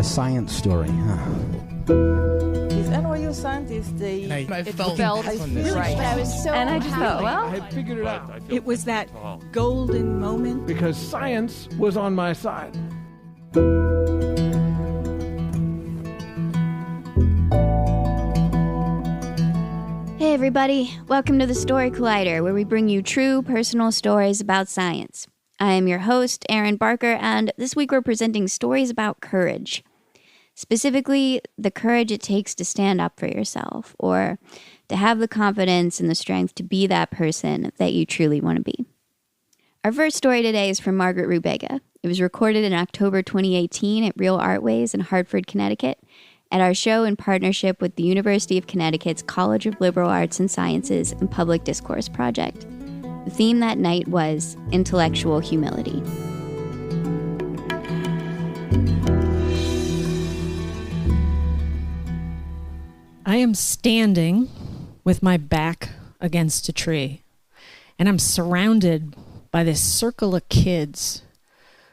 science story, huh? These NYU scientists, I felt right. But I was so And I just thought, well, I had figured it out. It was that golden moment. Because science was on my side. Hey everybody, welcome to the Story Collider, where we bring you true personal stories about science. I am your host, Erin Barker, and this week we're presenting stories about courage. Specifically, the courage it takes to stand up for yourself, or to have the confidence and the strength to be that person that you truly want to be. Our first story today is from Margaret Rubega. It was recorded in October 2018 at Real Artways in Hartford, Connecticut, at our show in partnership with the University of Connecticut's College of Liberal Arts and Sciences and Public Discourse Project. The theme that night was intellectual humility. I am standing with my back against a tree, and I'm surrounded by this circle of kids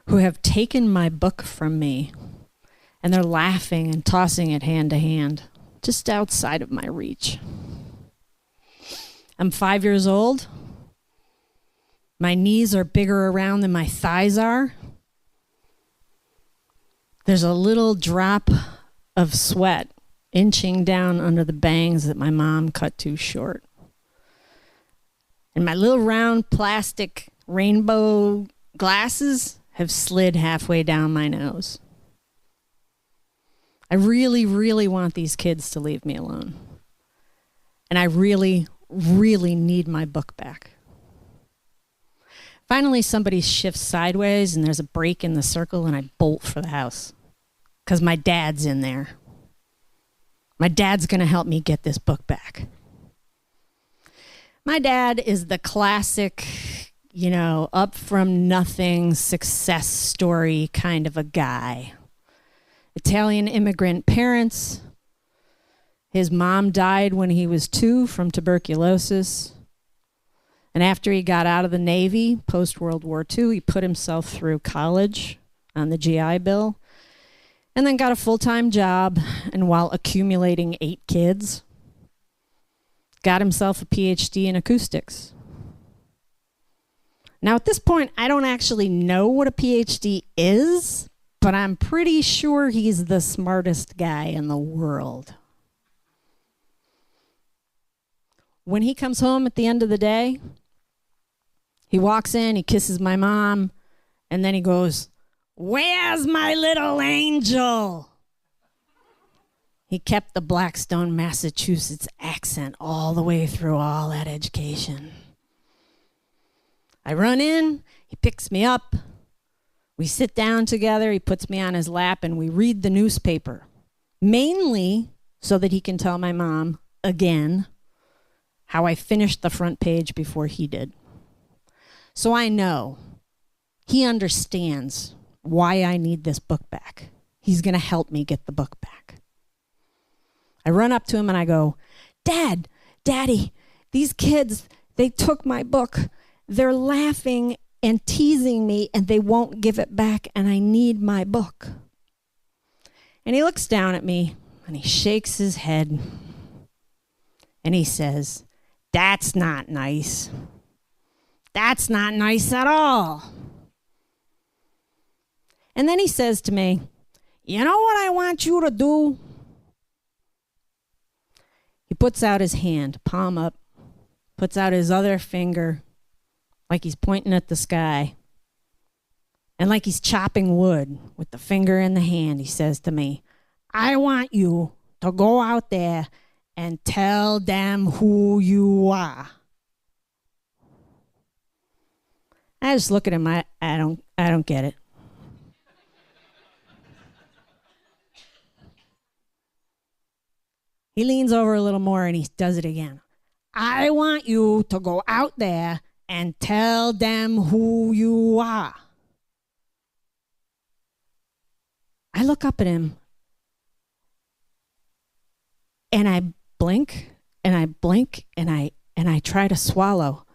who have taken my book from me, and they're laughing and tossing it hand to hand, just outside of my reach. I'm 5 years old. My knees are bigger around than my thighs are. There's a little drop of sweat inching down under the bangs that my mom cut too short. And my little round plastic rainbow glasses have slid halfway down my nose. I really, really want these kids to leave me alone. And I really, really need my book back. Finally, somebody shifts sideways and there's a break in the circle and I bolt for the house. Because my dad's in there. My dad's going to help me get this book back. My dad is the classic, up from nothing success story kind of a guy. Italian immigrant parents. His mom died when he was 2 from tuberculosis. And after he got out of the Navy, post-World War II, he put himself through college on the GI Bill. And then got a full-time job, and while accumulating 8 kids, got himself a PhD in acoustics. Now, at this point, I don't actually know what a PhD is, but I'm pretty sure he's the smartest guy in the world. When he comes home at the end of the day, he walks in, he kisses my mom, and then he goes, "Where's my little angel?" He kept the Blackstone, Massachusetts accent all the way through all that education. I run in, he picks me up, we sit down together, he puts me on his lap, and we read the newspaper, mainly so that he can tell my mom, again, how I finished the front page before he did. So I know he understands why I need this book back. He's going to help me get the book back. I run up to him and I go, Daddy, these kids, they took my book. They're laughing and teasing me and they won't give it back and I need my book. And he looks down at me and he shakes his head and he says, "That's not nice. That's not nice at all." And then he says to me, "You know what I want you to do?" He puts out his hand, palm up, puts out his other finger like he's pointing at the sky. And like he's chopping wood with the finger in the hand, he says to me, "I want you to go out there and tell them who you are." I just look at him, I don't get it. He leans over a little more and he does it again. "I want you to go out there and tell them who you are." I look up at him and I blink and I blink and I try to swallow.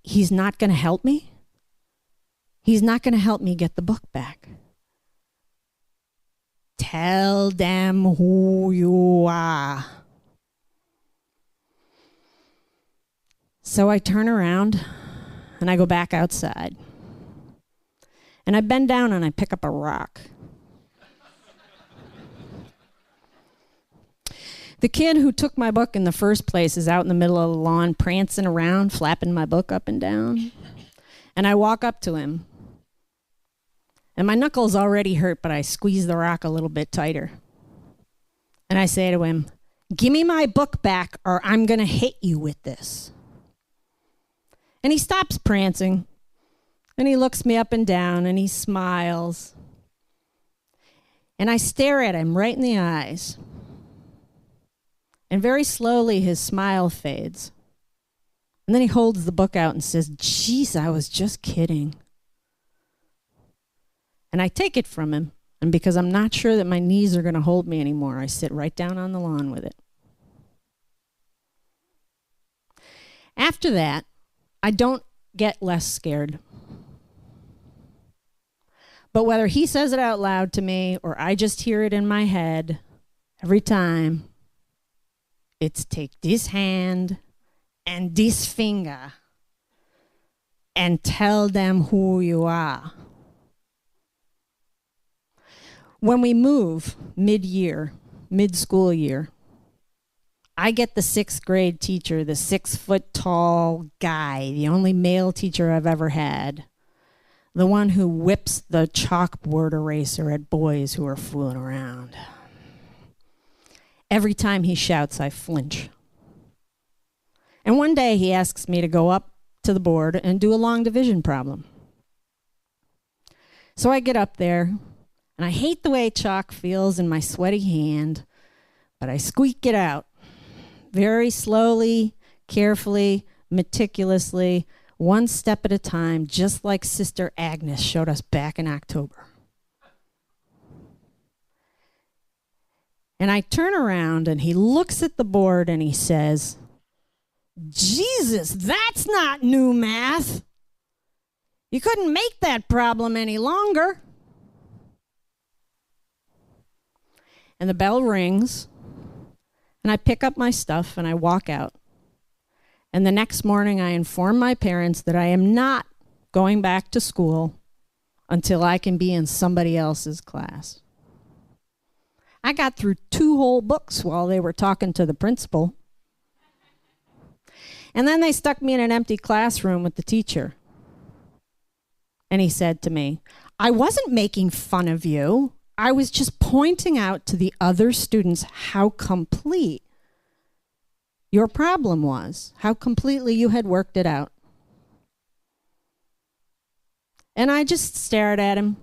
He's not going to help me. He's not going to help me get the book back. tell them who you are. So I turn around and I go back outside. And I bend down and I pick up a rock. The kid who took my book in the first place is out in the middle of the lawn prancing around, flapping my book up and down. And I walk up to him. And my knuckles already hurt, but I squeeze the rock a little bit tighter. And I say to him, "Give me my book back or I'm going to hit you with this." And he stops prancing. And he looks me up and down and he smiles. And I stare at him right in the eyes. And very slowly his smile fades. And then he holds the book out and says, "Geez, I was just kidding." And I take it from him. And because I'm not sure that my knees are going to hold me anymore, I sit right down on the lawn with it. After that, I don't get less scared. But whether he says it out loud to me or I just hear it in my head, every time, it's take this hand and this finger and tell them who you are. When we move mid-year, mid-school year, I get the 6th grade teacher, the 6-foot-tall guy, the only male teacher I've ever had. The one who whips the chalkboard eraser at boys who are fooling around. Every time he shouts, I flinch. And one day he asks me to go up to the board and do a long division problem. So I get up there, and I hate the way chalk feels in my sweaty hand, but I squeak it out. Very slowly, carefully, meticulously, one step at a time, just like Sister Agnes showed us back in October. And I turn around and he looks at the board and he says, "Jesus, that's not new math. You couldn't make that problem any longer." And the bell rings, and I pick up my stuff and I walk out. And the next morning, I inform my parents that I am not going back to school until I can be in somebody else's class. I got through 2 whole books while they were talking to the principal. And then they stuck me in an empty classroom with the teacher. And he said to me, "I wasn't making fun of you. I was just pointing out to the other students how complete your problem was, how completely you had worked it out." And I just stared at him,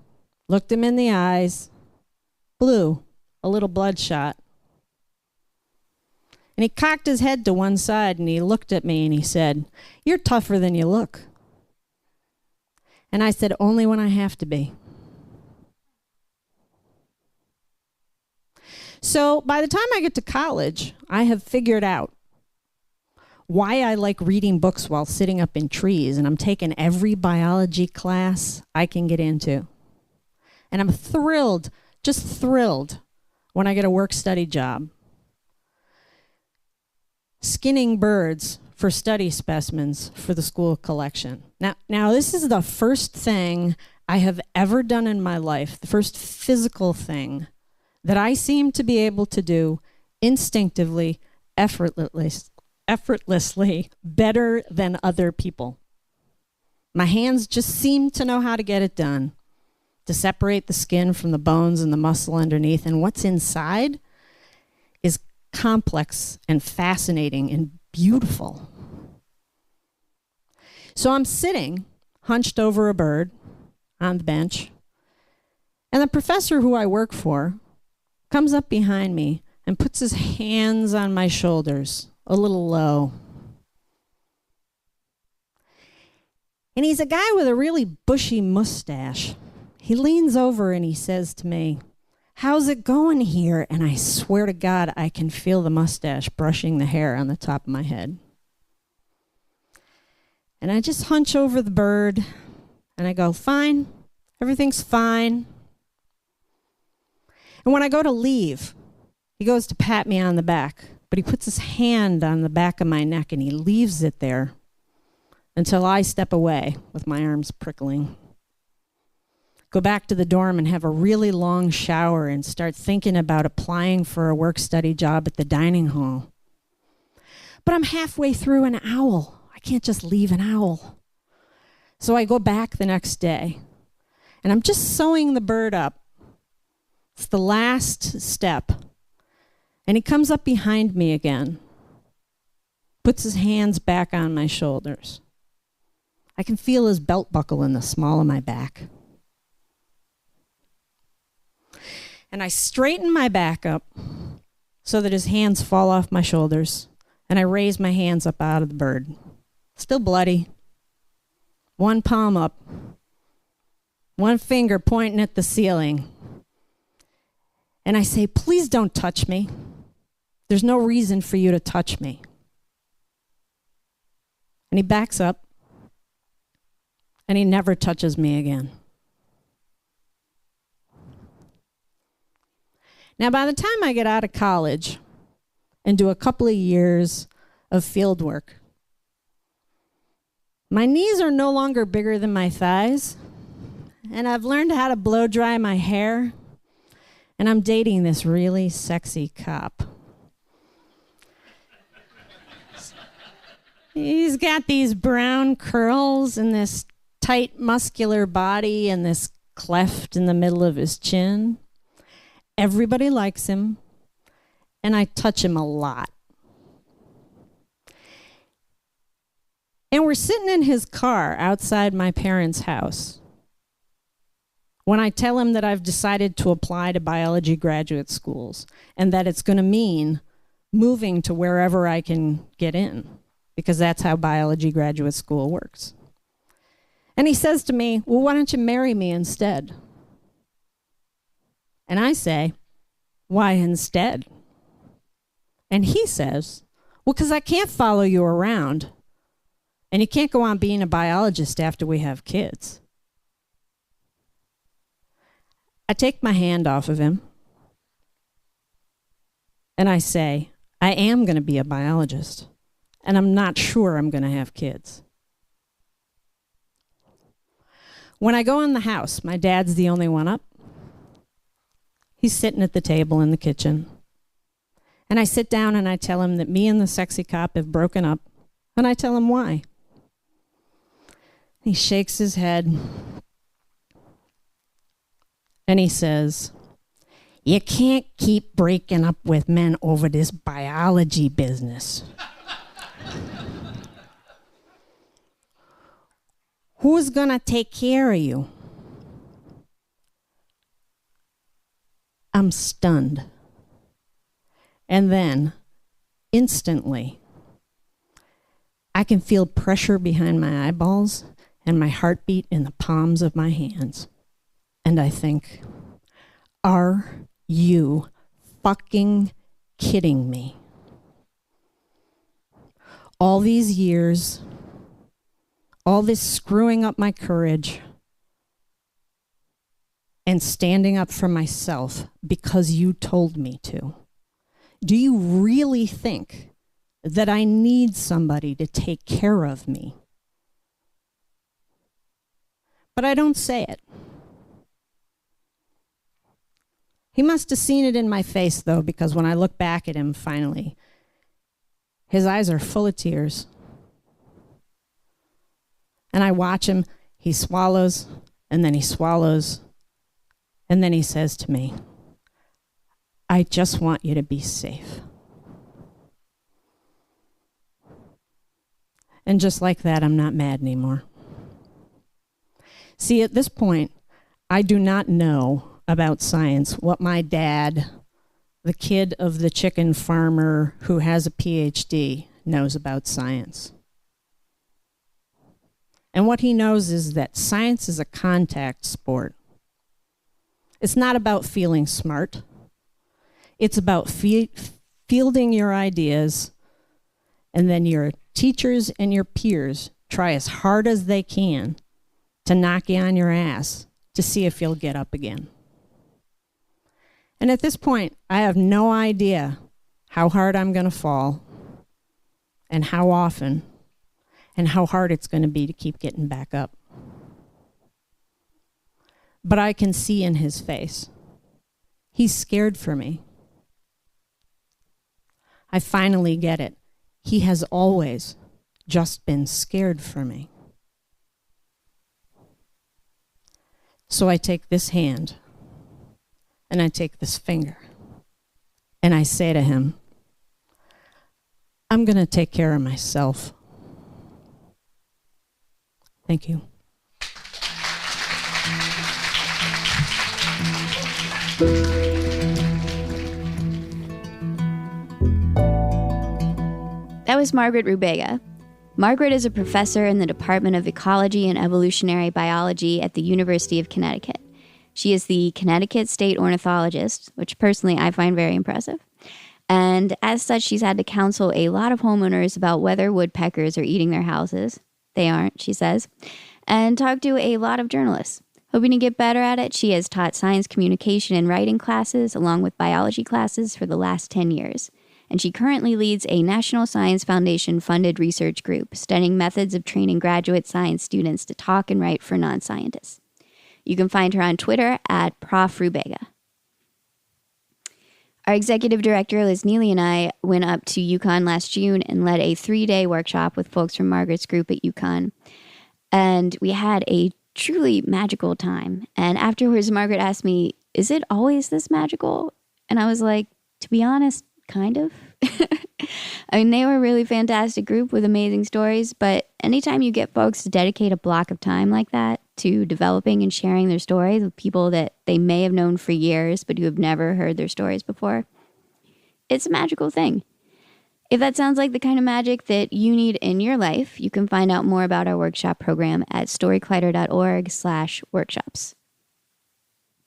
looked him in the eyes, blue, a little bloodshot. And he cocked his head to one side and he looked at me and he said, "You're tougher than you look." And I said, "Only when I have to be." So by the time I get to college, I have figured out why I like reading books while sitting up in trees, and I'm taking every biology class I can get into. And I'm thrilled, just thrilled, when I get a work-study job. Skinning birds for study specimens for the school collection. Now this is the first thing I have ever done in my life, the first physical thing that I seem to be able to do instinctively, effortlessly, better than other people. My hands just seem to know how to get it done, to separate the skin from the bones and the muscle underneath, and what's inside is complex and fascinating and beautiful. So I'm sitting, hunched over a bird on the bench, and the professor who I work for comes up behind me and puts his hands on my shoulders, a little low. And he's a guy with a really bushy mustache. He leans over and he says to me, "How's it going here?" And I swear to God, I can feel the mustache brushing the hair on the top of my head. And I just hunch over the bird and I go, "Fine, everything's fine." And when I go to leave, he goes to pat me on the back, but he puts his hand on the back of my neck and he leaves it there until I step away with my arms prickling. Go back to the dorm and have a really long shower and start thinking about applying for a work-study job at the dining hall. But I'm halfway through an owl. I can't just leave an owl. So I go back the next day, and I'm just sewing the bird up. It's the last step. And he comes up behind me again, puts his hands back on my shoulders. I can feel his belt buckle in the small of my back. And I straighten my back up so that his hands fall off my shoulders, and I raise my hands up out of the bird. Still bloody. One palm up. One finger pointing at the ceiling. And I say, please don't touch me. There's no reason for you to touch me. And he backs up, and he never touches me again. Now, by the time I get out of college and do a couple of years of field work, my knees are no longer bigger than my thighs, and I've learned how to blow dry my hair, and I'm dating this really sexy cop. He's got these brown curls and this tight muscular body and this cleft in the middle of his chin. Everybody likes him, and I touch him a lot. And we're sitting in his car outside my parents' house when I tell him that I've decided to apply to biology graduate schools and that it's going to mean moving to wherever I can get in, because that's how biology graduate school works. And he says to me, well, why don't you marry me instead? And I say, why instead? And he says, well, because I can't follow you around. And you can't go on being a biologist after we have kids. I take my hand off of him. And I say, I am going to be a biologist. And I'm not sure I'm going to have kids. When I go in the house, my dad's the only one up. He's sitting at the table in the kitchen. And I sit down and I tell him that me and the sexy cop have broken up. And I tell him why. He shakes his head. And he says, you can't keep breaking up with men over this biology business. Who's gonna take care of you? I'm stunned. And then, instantly, I can feel pressure behind my eyeballs and my heartbeat in the palms of my hands. And I think, are you fucking kidding me? All these years, all this screwing up my courage, and standing up for myself because you told me to. Do you really think that I need somebody to take care of me? But I don't say it. He must have seen it in my face, though, because when I look back at him finally, his eyes are full of tears. And I watch him. He swallows, and then he swallows. And then he says to me, I just want you to be safe. And just like that, I'm not mad anymore. See, at this point, I do not know about science what my dad, the kid of the chicken farmer who has a PhD, knows about science. And what he knows is that science is a contact sport. It's not about feeling smart. It's about fielding your ideas, and then your teachers and your peers try as hard as they can to knock you on your ass to see if you'll get up again. And at this point, I have no idea how hard I'm going to fall and how often and how hard it's going to be to keep getting back up. But I can see in his face, he's scared for me. I finally get it. He has always just been scared for me. So I take this hand and I take this finger and I say to him, I'm going to take care of myself. Thank you. That was Margaret Rubega. Margaret is a professor in the Department of Ecology and Evolutionary Biology at the University of Connecticut. She is the Connecticut State Ornithologist, which personally I find very impressive. And as such, she's had to counsel a lot of homeowners about whether woodpeckers are eating their houses. They aren't, she says. And talked to a lot of journalists. Hoping to get better at it, she has taught science communication and writing classes along with biology classes for the last 10 years. And she currently leads a National Science Foundation-funded research group studying methods of training graduate science students to talk and write for non-scientists. You can find her on Twitter at Prof. Rubega. Our executive director, Liz Neely, and I went up to UConn last June and led a 3-day workshop with folks from Margaret's group at UConn. And we had a truly magical time. And afterwards, Margaret asked me, is it always this magical? And I was like, to be honest, kind of. I mean, they were a really fantastic group with amazing stories, but anytime you get folks to dedicate a block of time like that to developing and sharing their stories with people that they may have known for years, but who have never heard their stories before, it's a magical thing. If that sounds like the kind of magic that you need in your life, you can find out more about our workshop program at storycollider.org/workshops.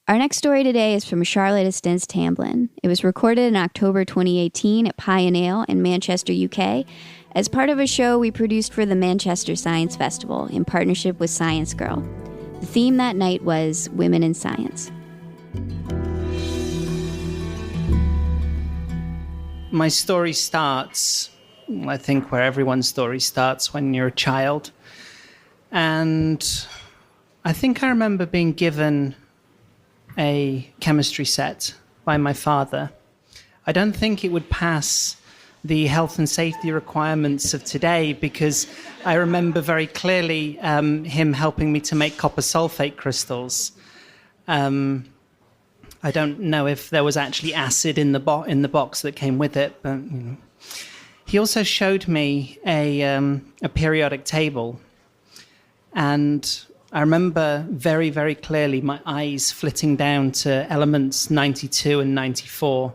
Our next story today is from Charley at Istance-Tamblin. It was recorded in October 2018 at Pie and Ale in Manchester, UK, as part of a show we produced for the Manchester Science Festival in partnership with Science Girl. The theme that night was Women in Science. My story starts, I think, where everyone's story starts, when you're a child. And I think I remember being given a chemistry set by my father. I don't think it would pass the health and safety requirements of today, because I remember very clearly him helping me to make copper sulfate crystals. I don't know if there was actually acid in the box that came with it, but you know. He also showed me a periodic table, and I remember very, very clearly my eyes flitting down to elements 92 and 94.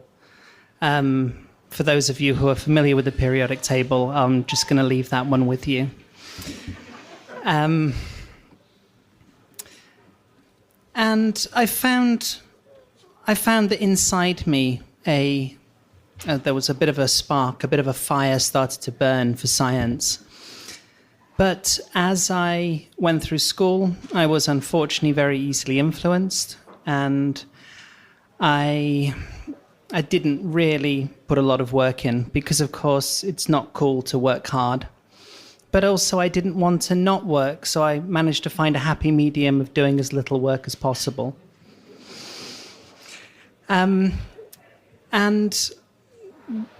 For those of you who are familiar with the periodic table, I'm just going to leave that one with you. And I found that inside me there was a bit of a spark, a bit of a fire started to burn for science. But as I went through school, I was unfortunately very easily influenced, and I didn't really put a lot of work in, because of course it's not cool to work hard. But also I didn't want to not work, so I managed to find a happy medium of doing as little work as possible. And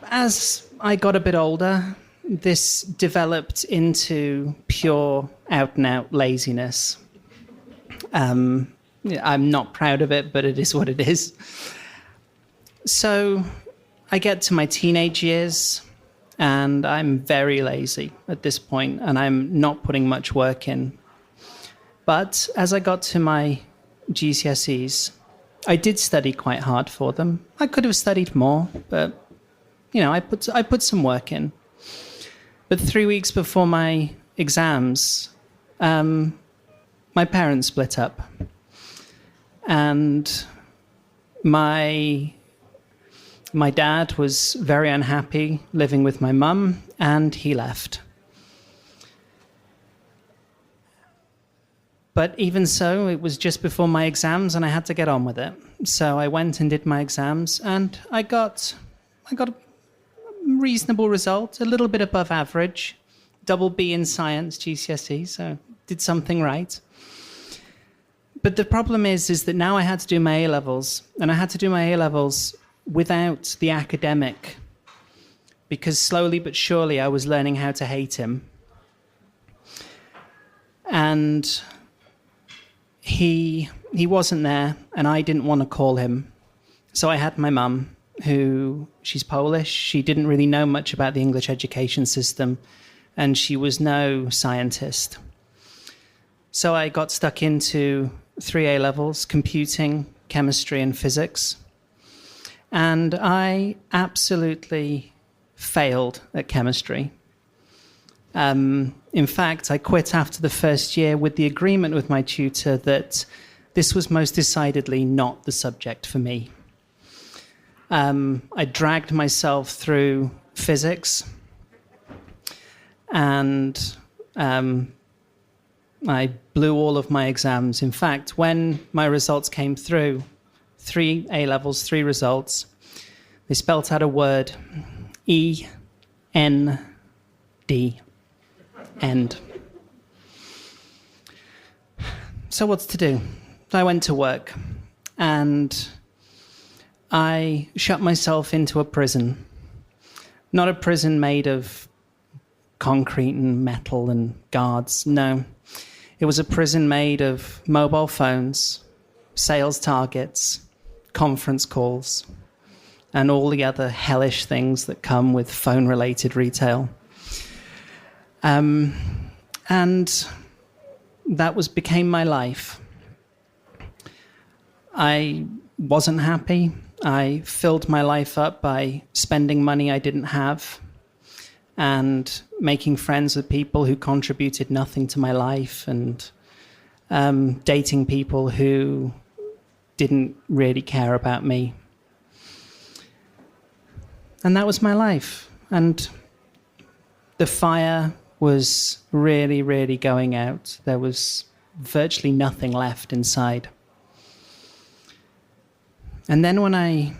as I got a bit older, this developed into pure out-and-out laziness. I'm not proud of it, but it is what it is. So I get to my teenage years, and I'm very lazy at this point, and I'm not putting much work in. But as I got to my GCSEs, I did study quite hard for them. I could have studied more, but you know, I put some work in. But 3 weeks before my exams, my parents split up, and my dad was very unhappy living with my mum, and he left. But even so, it was just before my exams, and I had to get on with it. So I went and did my exams, and I got a reasonable result, a little bit above average, double B in science GCSE, so did something right. But the problem is that now I had to do my A-levels, and I had to do my A-levels without the academic, because slowly but surely I was learning how to hate him. And he wasn't there, and I didn't want to call him. So I had my mum, she's Polish. She didn't really know much about the English education system, and she was no scientist. So I got stuck into 3 A-levels, computing, chemistry, and physics. And I absolutely failed at chemistry. In fact, I quit after the first year with the agreement with my tutor that this was most decidedly not the subject for me. I dragged myself through physics, and I blew all of my exams. In fact, when my results came through, 3 A-levels, 3 results, they spelt out a word, E-N-D, end. So what's to do? I went to work, and I shut myself into a prison. Not a prison made of concrete and metal and guards, no. It was a prison made of mobile phones, sales targets, conference calls, and all the other hellish things that come with phone-related retail. And that became my life. I wasn't happy. I filled my life up by spending money I didn't have and making friends with people who contributed nothing to my life, and dating people who didn't really care about me. And that was my life. And the fire was really, really going out. There was virtually nothing left inside. And then when I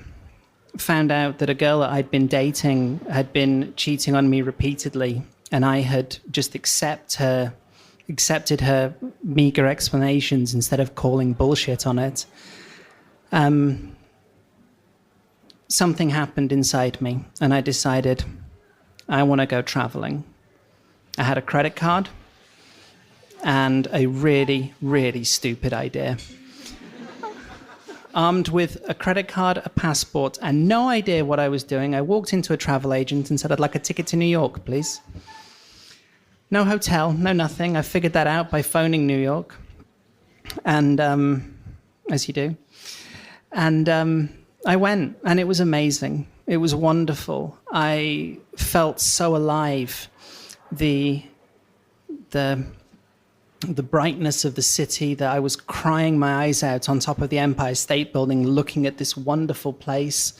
found out that a girl that I'd been dating had been cheating on me repeatedly, and I had just accepted her meager explanations instead of calling bullshit on it, something happened inside me, and I decided I want to go traveling. I had a credit card and a really, really stupid idea. Armed with a credit card, a passport, and no idea what I was doing, I walked into a travel agent and said, I'd like a ticket to New York, please. No hotel, no nothing. I figured that out by phoning New York, and as you do. And I went, and it was amazing. It was wonderful. I felt so alive. The brightness of the city, that I was crying my eyes out on top of the Empire State Building looking at this wonderful place.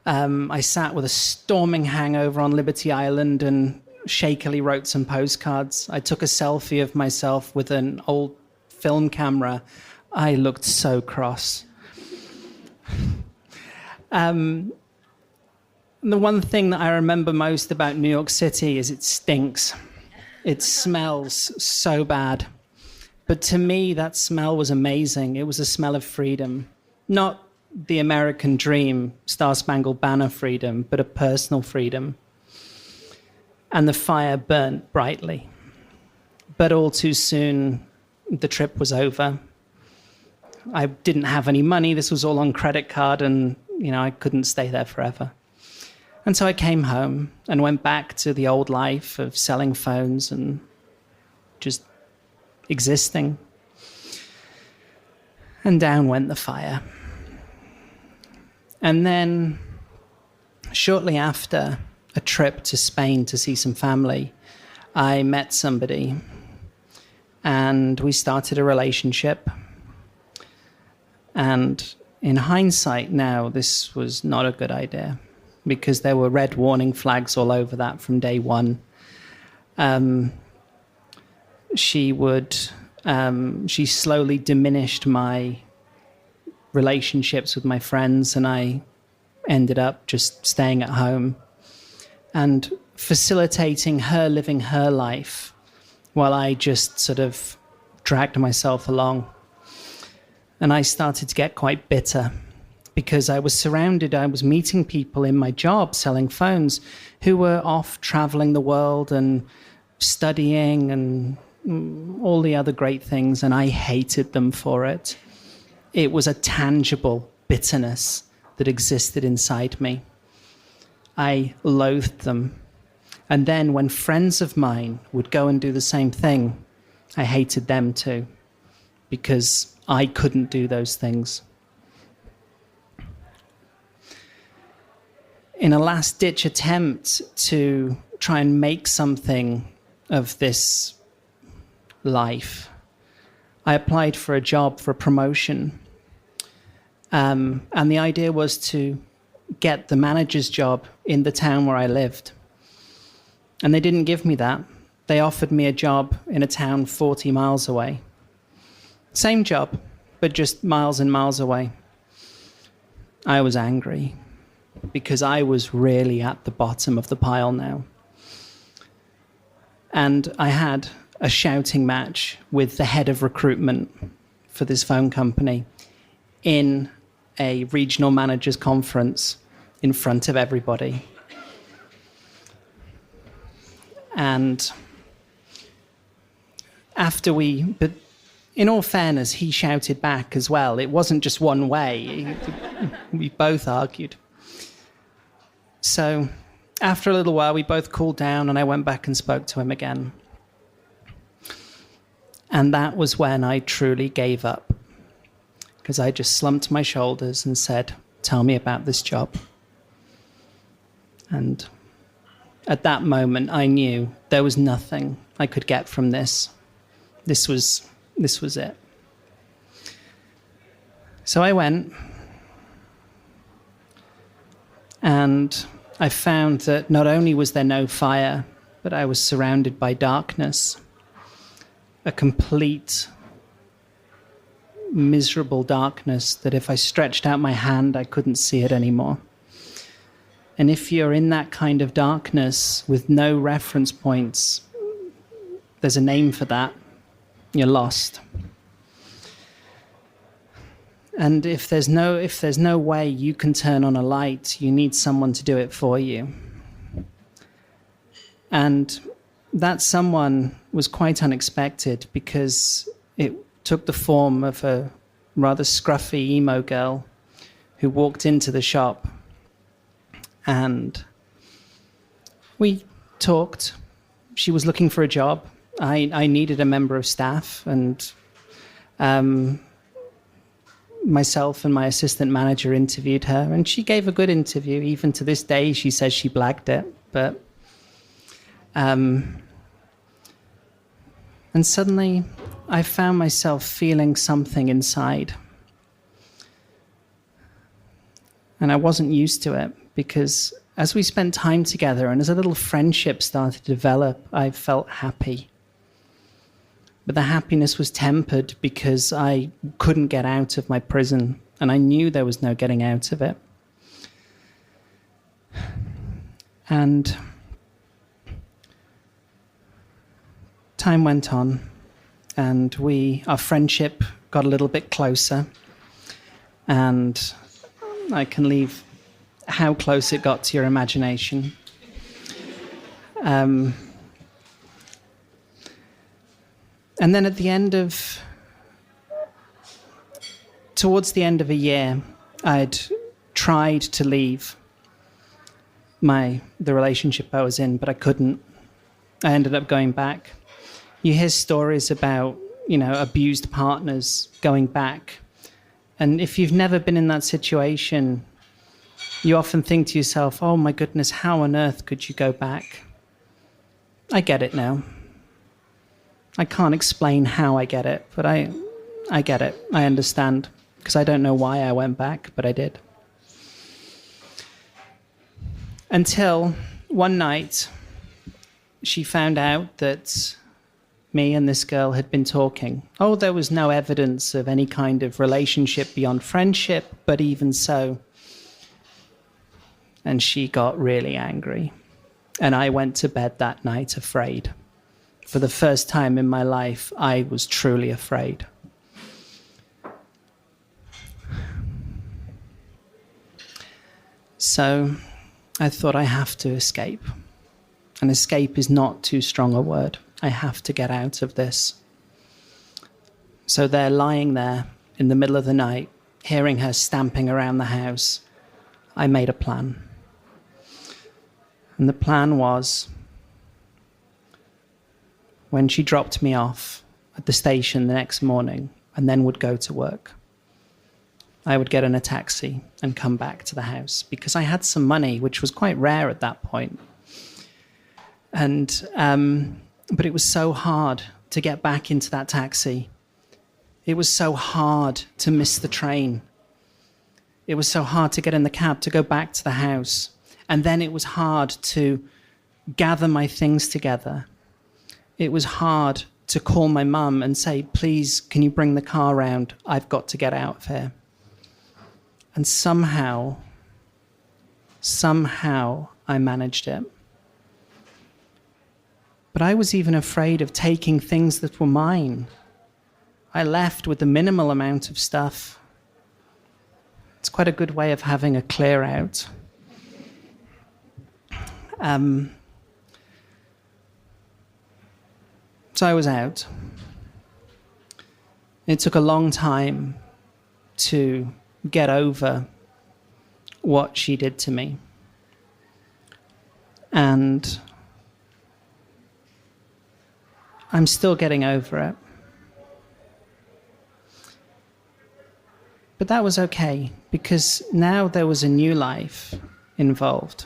I sat with a storming hangover on Liberty Island and shakily wrote some postcards. I took a selfie of myself with an old film camera. I looked so cross. The one thing that I remember most about New York City is it stinks. It smells so bad. But to me, that smell was amazing. It was a smell of freedom. Not the American dream, Star-Spangled Banner freedom, but a personal freedom. And the fire burnt brightly. But all too soon, the trip was over. I didn't have any money. This was all on credit card, and I couldn't stay there forever. And so I came home and went back to the old life of selling phones and just existing. And down went the fire. And then, shortly after a trip to Spain to see some family, I met somebody, and we started a relationship. And in hindsight now, this was not a good idea, because there were red warning flags all over that from day one. She slowly diminished my relationships with my friends, and I ended up just staying at home and facilitating her living her life while I just sort of dragged myself along. And I started to get quite bitter because I was meeting people in my job selling phones who were off traveling the world and studying and all the other great things, and I hated them for it. It was a tangible bitterness that existed inside me. I loathed them. And then when friends of mine would go and do the same thing, I hated them too, because I couldn't do those things. In a last-ditch attempt to try and make something of this life, I applied for a job, for a promotion. And the idea was to get the manager's job in the town where I lived. And they didn't give me that. They offered me a job in a town 40 miles away. Same job, but just miles and miles away. I was angry because I was really at the bottom of the pile now. And I had a shouting match with the head of recruitment for this phone company in a regional managers conference in front of everybody. And but in all fairness, he shouted back as well. It wasn't just one way. We both argued. So after a little while, we both cooled down, and I went back and spoke to him again. And that was when I truly gave up, because I just slumped my shoulders and said, "Tell me about this job." And at that moment, I knew there was nothing I could get from this. This was it. So I went, and I found that not only was there no fire, but I was surrounded by darkness, a complete, miserable darkness that if I stretched out my hand, I couldn't see it anymore. And if you're in that kind of darkness with no reference points, there's a name for that. You're lost. And if there's no way you can turn on a light, you need someone to do it for you. And that someone was quite unexpected, because it took the form of a rather scruffy emo girl who walked into the shop. And we talked. She was looking for a job. I needed a member of staff, and myself and my assistant manager interviewed her, and she gave a good interview. Even to this day, she says she blagged it. But and suddenly, I found myself feeling something inside. And I wasn't used to it, because as we spent time together and as a little friendship started to develop, I felt happy. But the happiness was tempered because I couldn't get out of my prison, and I knew there was no getting out of it. And time went on, and our friendship got a little bit closer, and I can leave how close it got to your imagination. And then towards the end of a year, I'd tried to leave the relationship I was in, but I couldn't. I ended up going back. You hear stories about, abused partners going back. And if you've never been in that situation, you often think to yourself, oh my goodness, how on earth could you go back? I get it now. I can't explain how I get it, but I get it. I understand, because I don't know why I went back, but I did. Until one night, she found out that me and this girl had been talking. Oh, there was no evidence of any kind of relationship beyond friendship, but even so. And she got really angry. And I went to bed that night afraid. For the first time in my life, I was truly afraid. So I thought, I have to escape. And escape is not too strong a word. I have to get out of this. So they're lying there in the middle of the night, hearing her stamping around the house. I made a plan. And the plan was, when she dropped me off at the station the next morning and then would go to work, I would get in a taxi and come back to the house because I had some money, which was quite rare at that point. And but it was so hard to get back into that taxi. It was so hard to miss the train. It was so hard to get in the cab to go back to the house. And then it was hard to gather my things together. It was hard to call my mum and say, please, can you bring the car round? I've got to get out of here. And somehow I managed it. But I was even afraid of taking things that were mine. I left with a minimal amount of stuff. It's quite a good way of having a clear out. So I was out. It took a long time to get over what she did to me. And I'm still getting over it. But that was okay, because now there was a new life involved.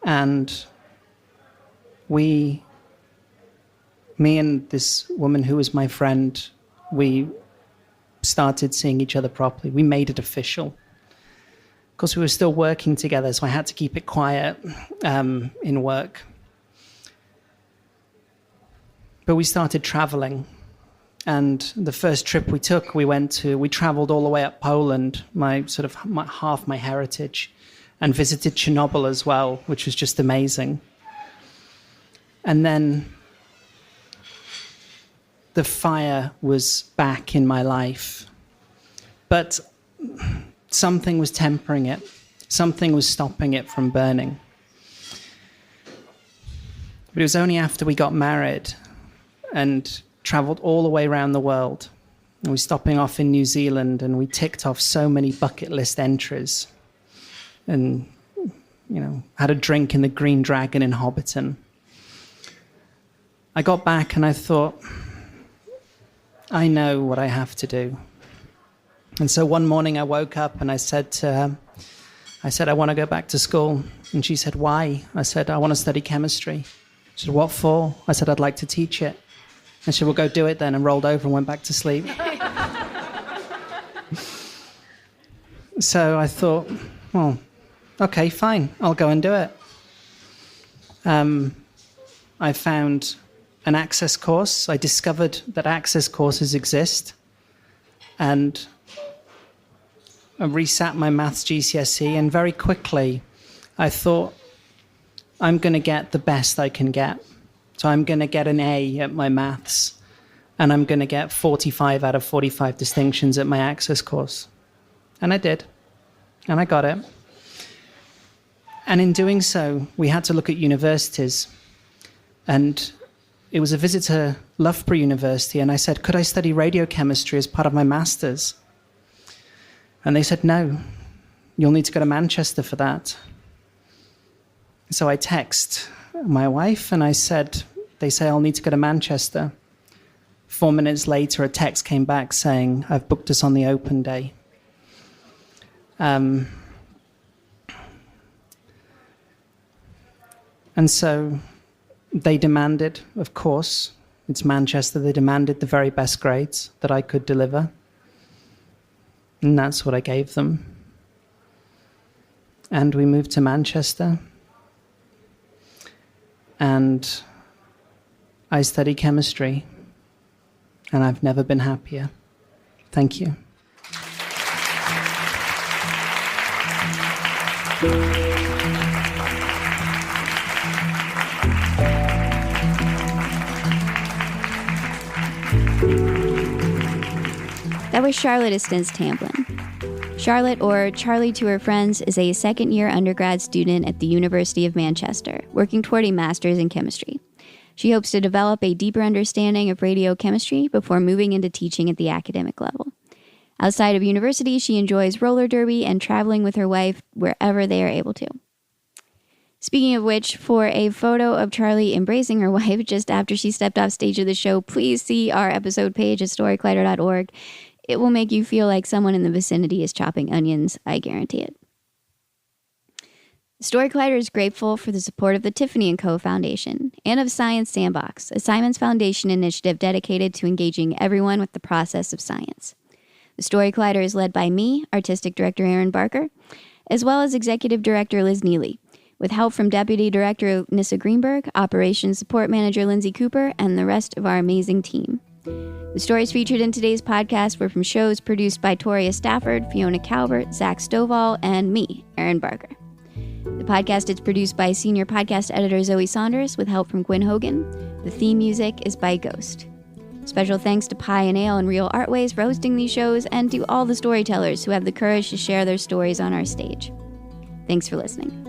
And me and this woman who was my friend, we started seeing each other properly. We made it official. Of course, we were still working together, so I had to keep it quiet in work. But we started traveling. And the first trip we took, we traveled all the way up Poland, half my heritage, and visited Chernobyl as well, which was just amazing. And then the fire was back in my life. But something was tempering it. Something was stopping it from burning. But it was only after we got married and traveled all the way around the world. And we were stopping off in New Zealand, and we ticked off so many bucket list entries. And, had a drink in the Green Dragon in Hobbiton. I got back and I thought, I know what I have to do. And so one morning I woke up and I said to her, I want to go back to school. And she said, why? I said, I want to study chemistry. She said, what for? I said, I'd like to teach it. And she said, well, go do it then, and rolled over and went back to sleep. So I thought, well, okay, fine, I'll go and do it. I found an access course. I discovered that access courses exist. And I resat my maths GCSE, and very quickly I thought, I'm going to get the best I can get. So I'm going to get an A at my maths, and I'm going to get 45 out of 45 distinctions at my access course. And I did. And I got it. And in doing so, we had to look at universities. And it was a visit to Loughborough University, and I said, could I study radiochemistry as part of my master's? And they said, no, you'll need to go to Manchester for that. So I text my wife, and they say, I'll need to go to Manchester. 4 minutes later, a text came back saying, I've booked us on the open day. And so they demanded, of course, it's Manchester, they demanded the very best grades that I could deliver. And that's what I gave them. And we moved to Manchester. And I study chemistry, and I've never been happier. Thank you. That was Charlotte Istance-Tamblin. Charlotte, or Charley to her friends, is a second-year undergrad student at the University of Manchester, working toward a master's in chemistry. She hopes to develop a deeper understanding of radiochemistry before moving into teaching at the academic level. Outside of university, she enjoys roller derby and traveling with her wife wherever they are able to. Speaking of which, for a photo of Charley embracing her wife just after she stepped off stage of the show, please see our episode page at storycollider.org. It will make you feel like someone in the vicinity is chopping onions, I guarantee it. Story Collider is grateful for the support of the Tiffany & Co. Foundation and of Science Sandbox, a Simons Foundation initiative dedicated to engaging everyone with the process of science. The Story Collider is led by me, Artistic Director Aaron Barker, as well as Executive Director Liz Neely, with help from Deputy Director Nissa Greenberg, Operations Support Manager Lindsay Cooper, and the rest of our amazing team. The stories featured in today's podcast were from shows produced by Toria Stafford, Fiona Calvert, Zach Stovall, and me, Aaron Barker. The podcast is produced by Senior Podcast Editor Zoe Saunders with help from Gwen Hogan. The theme music is by Ghost. Special thanks to Pie and Ale and Real Artways for hosting these shows, and to all the storytellers who have the courage to share their stories on our stage. Thanks for listening.